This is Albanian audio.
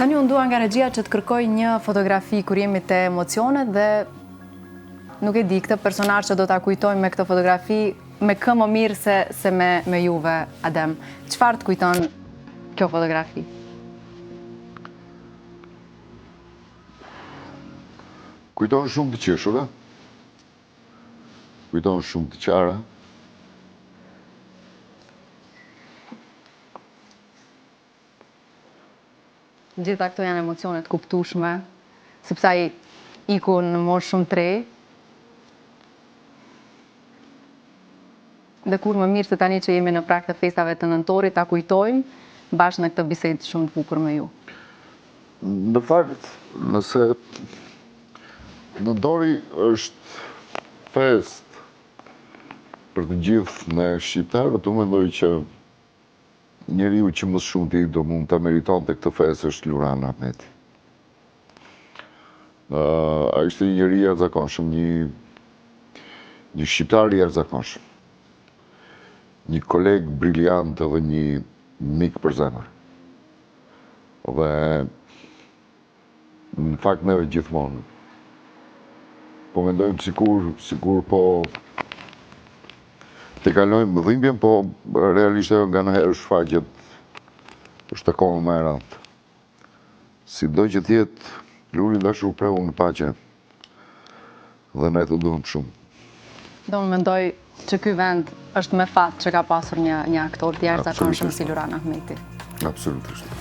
Tani unë dua nga regjia që të kërkoj një fotografi kur jemi te emocionet dhe nuk e di, këtë personazh që do ta kujtojmë me këtë fotografi, me kë më mirë se me juve, Adem. Çfarë të kujton kjo fotografi? Kujton shumë të qeshura, kujton shumë të qara. Gjitha këto janë emocionet kuptueshme, sepse ai iku në moshë shumë të re. Dhe kur më mirë se tani që jemi në prag të festave të nëntorit, ta kujtojmë bashkë në këtë bisedë shumë të bukur me ju. Në fakt, nëse nëntori është fest për të gjithë ne shqiptarët, unë mendoj që njeriu që më shumë ti do mund ta meritonte këtë fest është Luran Ahmeti. Ai ishte një njeri i jashtëzakonshëm, një shqiptar i jashtëzakonshëm. Një koleg briljant edhe një mik për zemër. Dhe në fakt neve gjithmonë po mendojmë sikur po të kalojmë dhimbjen, po realisht ajo nga herë shfaqet është akoma më e rëndë. Sido që t'jetë, Luri dashur prehu në paqe dhe ne të duam shumë. Do më mendoj që ky vend është me fat që ka pasur një aktor të jashtëzakonshëm si Luran Ahmeti. Absolutisht.